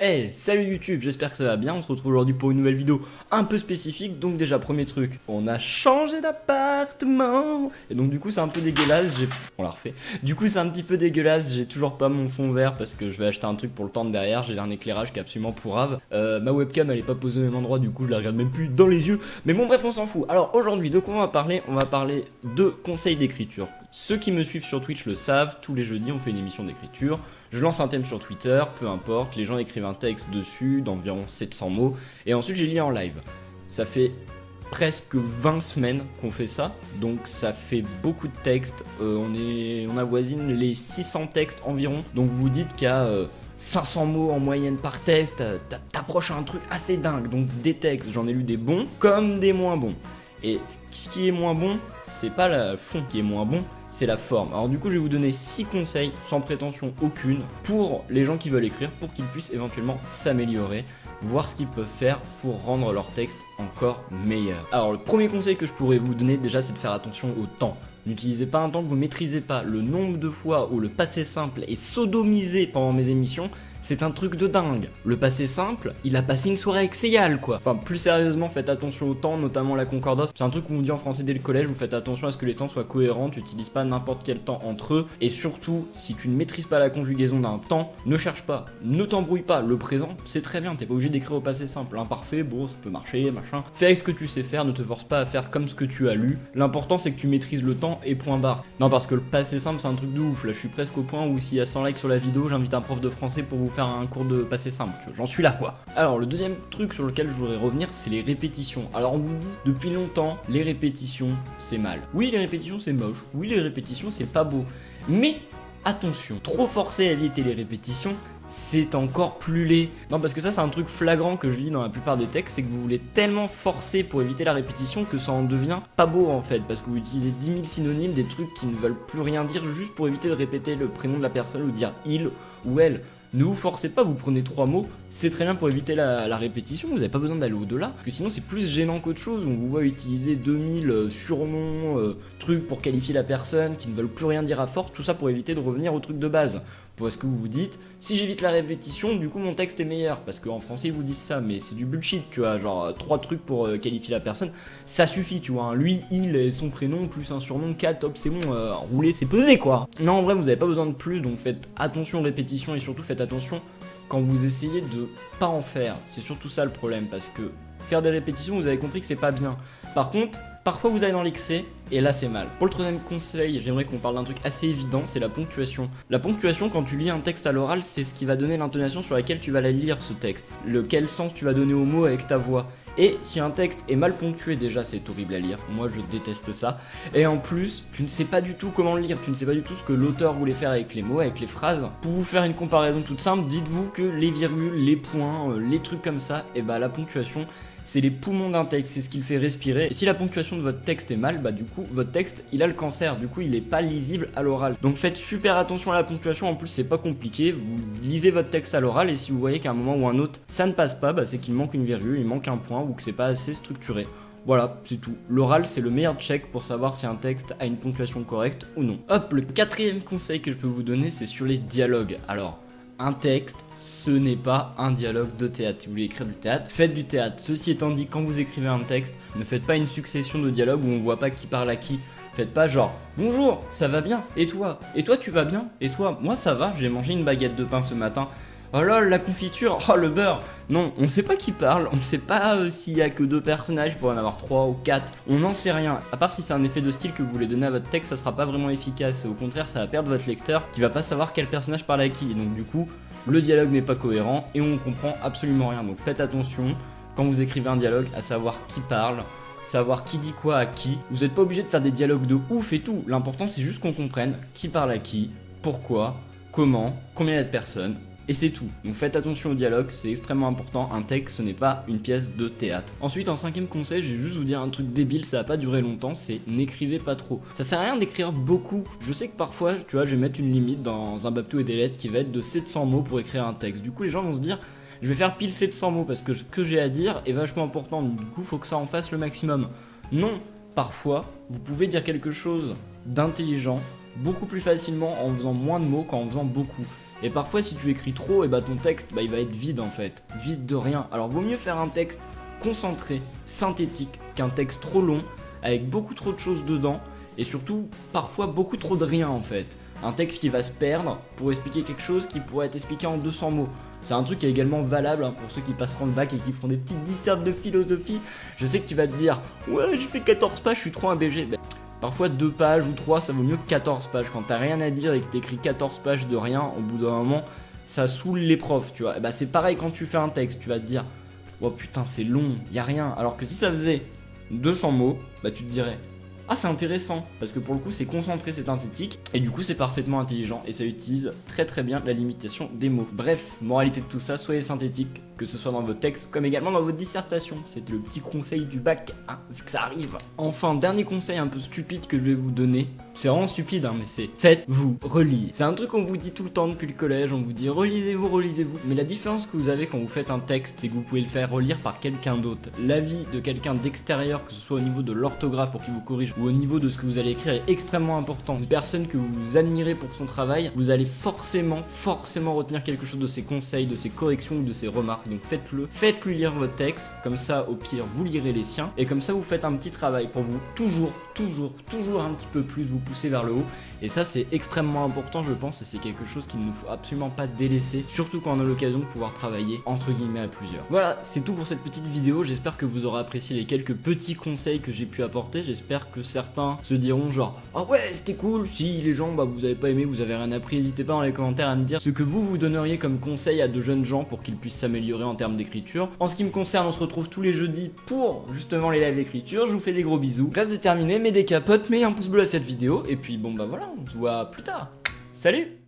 Hey, salut YouTube, j'espère que ça va bien, on se retrouve aujourd'hui pour une nouvelle vidéo un peu spécifique. Donc déjà, premier truc, on a changé d'appartement. Et donc du coup c'est un peu dégueulasse, on l'a refait. Du coup c'est un petit peu dégueulasse, j'ai toujours pas mon fond vert parce que je vais acheter un truc pour le tendre derrière. J'ai un éclairage qui est absolument pourrave. Ma webcam elle est pas posée au même endroit, du coup je la regarde même plus dans les yeux. Mais bon bref, on s'en fout. Alors aujourd'hui, de quoi on va parler? On va parler de conseils d'écriture. Ceux qui me suivent sur Twitch le savent, tous les jeudis on fait une émission d'écriture. Je lance un thème sur Twitter, peu importe, les gens écrivent un texte dessus d'environ 700 mots, et ensuite j'ai lu en live. Ça fait presque 20 semaines qu'on fait ça, donc ça fait beaucoup de textes, on avoisine les 600 textes environ, donc vous dites qu'il y a 500 mots en moyenne par texte, t'approches à un truc assez dingue, donc des textes, j'en ai lu des bons comme des moins bons. Et ce qui est moins bon, c'est pas le fond qui est moins bon, c'est la forme. Alors du coup, je vais vous donner 6 conseils, sans prétention aucune, pour les gens qui veulent écrire, pour qu'ils puissent éventuellement s'améliorer, voir ce qu'ils peuvent faire pour rendre leur texte encore meilleur. Alors le premier conseil que je pourrais vous donner déjà, c'est de faire attention au temps. N'utilisez pas un temps que vous maîtrisez pas. Le nombre de fois où le passé simple est sodomisé pendant mes émissions, c'est un truc de dingue. Le passé simple, il a passé une soirée avec Seyal, quoi. Enfin, plus sérieusement, faites attention au temps, notamment la concordance. C'est un truc qu'on vous dit en français dès le collège, vous faites attention à ce que les temps soient cohérents, tu n'utilises pas n'importe quel temps entre eux. Et surtout, si tu ne maîtrises pas la conjugaison d'un temps, ne cherche pas, ne t'embrouille pas. Le présent, c'est très bien, t'es pas obligé d'écrire au passé simple. L'imparfait, bon, ça peut marcher, machin. Fais avec ce que tu sais faire, ne te force pas à faire comme ce que tu as lu. L'important, c'est que tu maîtrises le temps et point barre. Non, parce que le passé simple, c'est un truc de ouf. Là, je suis presque au point où s'il y a 100 likes sur la vidéo, j'invite un prof de français pour vous faire un cours de passé simple. J'en suis là, quoi. Alors, le deuxième truc sur lequel je voudrais revenir, c'est les répétitions. Alors, on vous dit depuis longtemps, les répétitions, c'est mal. Oui, les répétitions, c'est moche. Oui, les répétitions, c'est pas beau. Mais attention, trop forcer à éviter les répétitions, c'est encore plus laid. Non, parce que ça c'est un truc flagrant que je lis dans la plupart des textes, c'est que vous voulez tellement forcer pour éviter la répétition que ça en devient pas beau en fait, parce que vous utilisez 10 000 synonymes, des trucs qui ne veulent plus rien dire juste pour éviter de répéter le prénom de la personne ou dire il ou elle. Ne vous forcez pas, vous prenez 3 mots, c'est très bien pour éviter la répétition, vous n'avez pas besoin d'aller au-delà, parce que sinon c'est plus gênant qu'autre chose, on vous voit utiliser 2000 surnoms, trucs pour qualifier la personne, qui ne veulent plus rien dire à force, tout ça pour éviter de revenir au truc de base. Parce que vous vous dites, si j'évite la répétition, du coup mon texte est meilleur, parce qu'en français ils vous disent ça, mais c'est du bullshit, tu vois, genre 3 trucs pour qualifier la personne, ça suffit, tu vois, hein. Lui, il et son prénom, plus un surnom, 4, top, c'est bon, rouler c'est pesé quoi. Non, en vrai vous avez pas besoin de plus, donc faites attention aux répétitions et surtout faites attention quand vous essayez de pas en faire, c'est surtout ça le problème, parce que faire des répétitions, vous avez compris que c'est pas bien. Par contre, parfois vous allez dans l'excès, et là c'est mal. Pour le troisième conseil, j'aimerais qu'on parle d'un truc assez évident, c'est la ponctuation. La ponctuation, quand tu lis un texte à l'oral, c'est ce qui va donner l'intonation sur laquelle tu vas la lire ce texte. Quel sens tu vas donner aux mots avec ta voix. Et si un texte est mal ponctué, déjà c'est horrible à lire, moi je déteste ça. Et en plus, tu ne sais pas du tout comment le lire, tu ne sais pas du tout ce que l'auteur voulait faire avec les mots, avec les phrases. Pour vous faire une comparaison toute simple, dites-vous que les virgules, les points, les trucs comme ça, et bah la ponctuation, c'est les poumons d'un texte, c'est ce qui le fait respirer. Et si la ponctuation de votre texte est mal, bah du coup, votre texte, il a le cancer, du coup, il est pas lisible à l'oral. Donc faites super attention à la ponctuation, en plus c'est pas compliqué, vous lisez votre texte à l'oral et si vous voyez qu'à un moment ou un autre, ça ne passe pas, bah c'est qu'il manque une virgule, il manque un point ou que c'est pas assez structuré. Voilà, c'est tout. L'oral, c'est le meilleur check pour savoir si un texte a une ponctuation correcte ou non. Hop, le quatrième conseil que je peux vous donner, c'est sur les dialogues. Alors, un texte, ce n'est pas un dialogue de théâtre. Si vous voulez écrire du théâtre, faites du théâtre. Ceci étant dit, quand vous écrivez un texte, ne faites pas une succession de dialogues où on voit pas qui parle à qui. Faites pas genre « Bonjour, ça va bien, et toi ? Et toi tu vas bien ? Et toi ? Moi ça va, j'ai mangé une baguette de pain ce matin. Oh là, la confiture, oh le beurre !» Non, on sait pas qui parle, on sait pas s'il y a que 2 personnages, il pourrait en avoir 3 ou 4, on n'en sait rien. À part si c'est un effet de style que vous voulez donner à votre texte, ça sera pas vraiment efficace, au contraire ça va perdre votre lecteur qui va pas savoir quel personnage parle à qui, et donc du coup, le dialogue n'est pas cohérent et on comprend absolument rien. Donc faites attention quand vous écrivez un dialogue à savoir qui parle, savoir qui dit quoi à qui. Vous n'êtes pas obligé de faire des dialogues de ouf et tout, l'important c'est juste qu'on comprenne qui parle à qui, pourquoi, comment, combien il y a de personnes. Et c'est tout. Donc faites attention au dialogue, c'est extrêmement important. Un texte, ce n'est pas une pièce de théâtre. Ensuite, en 5ème conseil, je vais juste vous dire un truc débile, ça va pas durer longtemps, c'est n'écrivez pas trop. Ça sert à rien d'écrire beaucoup. Je sais que parfois, tu vois, je vais mettre une limite dans un Babtou et des lettres qui va être de 700 mots pour écrire un texte. Du coup, les gens vont se dire, je vais faire pile 700 mots parce que ce que j'ai à dire est vachement important. Donc, du coup, faut que ça en fasse le maximum. Non, parfois, vous pouvez dire quelque chose d'intelligent beaucoup plus facilement en faisant moins de mots qu'en faisant beaucoup. Et parfois si tu écris trop, et bah ton texte il va être vide en fait, vide de rien. Alors vaut mieux faire un texte concentré, synthétique, qu'un texte trop long, avec beaucoup trop de choses dedans, et surtout parfois beaucoup trop de rien en fait. Un texte qui va se perdre pour expliquer quelque chose qui pourrait être expliqué en 200 mots. C'est un truc qui est également valable pour ceux qui passeront le bac et qui feront des petites dissertes de philosophie. Je sais que tu vas te dire « Ouais, j'ai fait 14 pages, je suis trop un BG ». Parfois 2 pages ou 3, ça vaut mieux que 14 pages. Quand t'as rien à dire et que t'écris 14 pages de rien, au bout d'un moment, ça saoule les profs, tu vois. Et bah c'est pareil quand tu fais un texte, tu vas te dire « Oh putain, c'est long, y a rien ». Alors que si ça faisait 200 mots, bah tu te dirais « Ah, c'est intéressant », parce que pour le coup c'est concentré, c'est synthétique, et du coup c'est parfaitement intelligent, et ça utilise très bien la limitation des mots. Bref, moralité de tout ça, soyez synthétique, que ce soit dans vos textes, comme également dans votre dissertation. C'était le petit conseil du bac, hein, vu que ça arrive. Enfin, dernier conseil un peu stupide que je vais vous donner, c'est vraiment stupide, hein, mais c'est faites-vous relire. C'est un truc qu'on vous dit tout le temps depuis le collège, on vous dit relisez-vous, mais la différence que vous avez quand vous faites un texte, c'est que vous pouvez le faire relire par quelqu'un d'autre. L'avis de quelqu'un d'extérieur, que ce soit au niveau de l'orthographe pour qu'il vous corrige, ou au niveau de ce que vous allez écrire, est extrêmement important. Une personne que vous admirez pour son travail, vous allez forcément retenir quelque chose de ses conseils, de ses corrections ou de ses remarques. Donc faites-lui lire votre texte, comme ça au pire vous lirez les siens, et comme ça vous faites un petit travail pour vous toujours un petit peu plus vous pousser vers le haut. Et ça c'est extrêmement important je pense, et c'est quelque chose qu'il ne faut absolument pas délaisser, surtout quand on a l'occasion de pouvoir travailler entre guillemets à plusieurs. Voilà, c'est tout pour cette petite vidéo, j'espère que vous aurez apprécié les quelques petits conseils que j'ai pu apporter, j'espère que certains se diront genre « Ah ouais c'était cool », si les gens vous avez pas aimé, vous avez rien appris, n'hésitez pas dans les commentaires à me dire ce que vous donneriez comme conseil à de jeunes gens pour qu'ils puissent s'améliorer en termes d'écriture. En ce qui me concerne, on se retrouve tous les jeudis pour justement les lives d'écriture, je vous fais des gros bisous, je reste déterminé, mais des capotes, mais un pouce bleu à cette vidéo, et puis bon bah voilà, on se voit plus tard, salut.